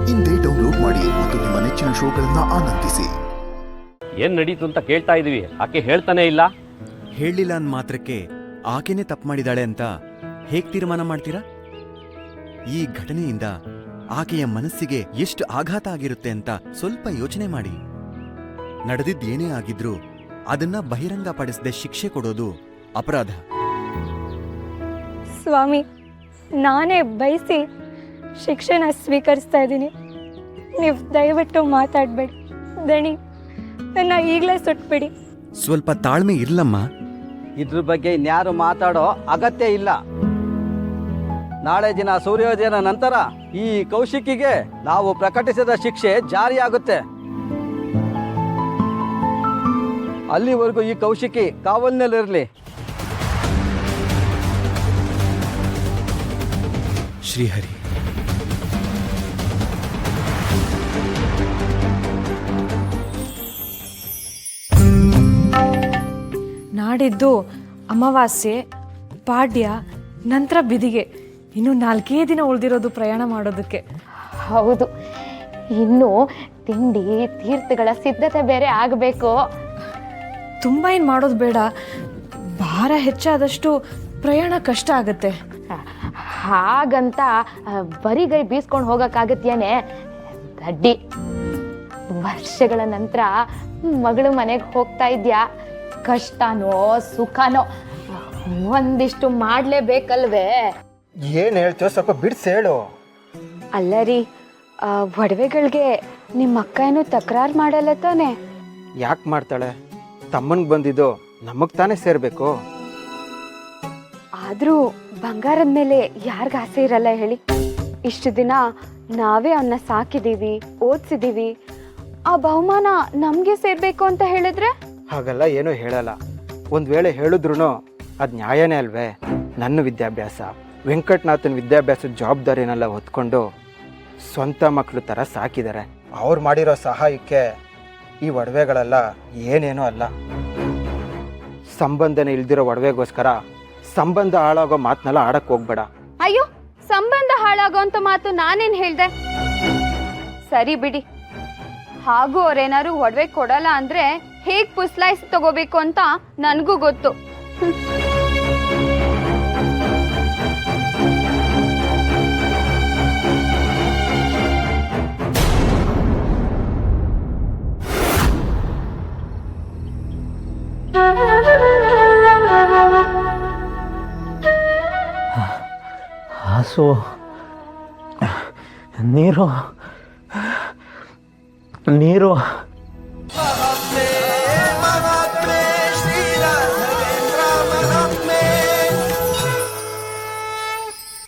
ಇಂದೇ ಡೌನ್ಲೋಡ್ ಮಾಡಿ ಮತ್ತು ನಿಮ್ಮ ನೆಚ್ಚಿನ ಶೋಗಳನ್ನ ಆನಂದಿಸಿ. ಏನ್ ನಡೀತು ಅಂತ ಕೇಳ್ತಾ ಇದೀವಿ, ಆಕೆ ಹೇಳ್ತಾನೆ ಇಲ್ಲ. ಹೇಳಿಲ್ಲ ಅಂದ ಮಾತ್ರಕ್ಕೆ ಆಕೆನೇ ತಪ್ಪು ಮಾಡಿದಾಳೆ ಅಂತ ಹೇಗ್ ತೀರ್ಮಾನ ಮಾಡ್ತೀರಾ? ಈ ಘಟನೆಯಿಂದ ಆಕೆಯ ಮನಸ್ಸಿಗೆ ಎಷ್ಟು ಆಘಾತ ಆಗಿರುತ್ತೆ ಅಂತ ಸ್ವಲ್ಪ ಯೋಚನೆ ಮಾಡಿ. ನಡೆದಿದ್ದೇನೇ ಆಗಿದ್ರೂ ಅದನ್ನ ಬಹಿರಂಗಪಡಿಸದೆ ಶಿಕ್ಷೆ ಕೊಡೋದು ಅಪರಾಧ. ಸ್ವಾಮಿ, ನಾನೇ ಬಯಸಿ ಶಿಕ್ಷೆನ ಸ್ವೀಕರಿಸ್ತಾ ಇದ್ದೀನಿ. ನೀವು ದಯವಿಟ್ಟು ಮಾತಾಡಬೇಡಿ. ದಣಿ, ನನ್ನ ಈಗಲೇ ಸುಟ್ಬಿಡಿ. ಸ್ವಲ್ಪ ತಾಳ್ಮೆ ಇರ್ಲಮ್ಮ. ಇದ್ರ ಬಗ್ಗೆ ಇನ್ಯಾರು ಮಾತಾಡೋ ಅಗತ್ಯ ಇಲ್ಲ. ನಾಳೆ ದಿನ ಸೂರ್ಯೋದಯದ ನಂತರ ಈ ಕೌಶಿಕಿಗೆ ನಾವು ಪ್ರಕಟಿಸಿದ ಶಿಕ್ಷೆ ಜಾರಿಯಾಗುತ್ತೆ. ಅಲ್ಲಿವರೆಗೂ ಈ ಕೌಶಿಕಿ ಕಾವಲಿನಲ್ಲಿರಲಿ. ಶ್ರೀಹರಿ, ನಾಡಿದ್ದು ಅಮಾವಾಸ್ಯೆ, ಪಾಡ್ಯ, ನಂತರ ಬಿದಿಗೆ. ಇನ್ನು 4 ದಿನ ಉಳಿದಿರೋದು ಪ್ರಯಾಣ ಮಾಡೋದಕ್ಕೆ. ಹೌದು, ಇನ್ನು ತಿಂಡಿ ತೀರ್ಥಗಳ ಸಿದ್ಧತೆ ಬೇರೆ ಆಗಬೇಕು. ತುಂಬ ಏನು ಮಾಡೋದು ಬೇಡ. ಭಾರ ಹೆಚ್ಚಾದಷ್ಟು ಪ್ರಯಾಣ ಕಷ್ಟ ಆಗತ್ತೆ. ಹಾಗಂತ ಬರಿಗೈ ಬೀಸ್ಕೊಂಡು ಹೋಗೋಕ್ಕಾಗತ್ತೇನೆ? ದಡ್ಡಿ. ವರ್ಷಗಳ ನಂತರ ಮಗಳು ಮನೆಗೆ ಹೋಗ್ತಾ ಇದ್ಯಾ. ಕಷ್ಟನೋ ಸುಖನೋ ಒಂದಿಷ್ಟು ಮಾಡಲೇಬೇಕಲ್ವೇ? ಏನು ಹೇಳ್ತೀವೋ ಸ್ವಲ್ಪ ಬಿಡ್ಸಿ ಹೇಳು. ಅಲ್ಲ ರೀ, ಒಡವೆಗಳಿಗೆ ನಿಮ್ಮ ಅಕ್ಕ ಏನೂ ತಕರಾರು ಮಾಡಲ್ಲ ತಾನೆ? ಯಾಕೆ ಮಾಡ್ತಾಳೆ? ತಮ್ಮನಿಗೆ ಬಂದಿದ್ದು ನಮಗೆ ತಾನೇ ಸೇರಬೇಕು. ಆದರೂ ಬಂಗಾರದ ಮೇಲೆ ಯಾರಿಗ ಆಸೆ ಇರಲ್ಲ ಹೇಳಿ? ಇಷ್ಟು ದಿನ ನಾವೇ ಅವನ್ನ ಸಾಕಿದ್ದೀವಿ, ಓದಿಸಿದ್ದೀವಿ. ಆ ಬಹುಮಾನ ನಮಗೆ ಸೇರಬೇಕು ಅಂತ ಹೇಳಿದ್ರೆ? ಹಾಗೆಲ್ಲ ಏನೂ ಹೇಳಲ್ಲ. ಒಂದು ವೇಳೆ ಹೇಳಿದ್ರು ಅದು ನ್ಯಾಯನೇ ಅಲ್ವೇ? ನನ್ನ ವಿದ್ಯಾಭ್ಯಾಸ, ವೆಂಕಟನಾಥನ ವಿದ್ಯಾಭ್ಯಾಸದ ಜವಾಬ್ದಾರಿನೆಲ್ಲ ಹೊತ್ಕೊಂಡು ಸ್ವಂತ ಮಕ್ಕಳು ಥರ ಸಾಕಿದ್ದಾರೆ. ಅವ್ರು ಮಾಡಿರೋ ಸಹಾಯಕ್ಕೆ ಈ ಒಡವೆಗಳೆಲ್ಲ ಏನೇನೂ ಅಲ್ಲ. ಸಂಬಂಧನೇ ಇಲ್ದಿರೋ ಒಡವೆಗೋಸ್ಕರ ಸಂಬಂಧ ಹಾಳಾಗೋ ಮಾತನ್ನೆಲ್ಲ ಆಡಕ್ಕೆ ಹೋಗ್ಬೇಡ. ಅಯ್ಯೋ, ಸಂಬಂಧ ಹಾಳಾಗೋ ಅಂತ ಮಾತು ನಾನೇನು ಹೇಳ್ದೆ? ಸರಿ ಬಿಡಿ. ಹಾಗೂ ಅವ್ರೇನಾದ್ರು ಒಡವೆ ಕೊಡಲ್ಲ ಅಂದ್ರೆ ಹೇಗೆ ಪುಸ್ಲಾಯಿಸಿ ತಗೋಬೇಕು ಅಂತ ನನಗೂ ಗೊತ್ತು. ಹಸು, ನೀರು,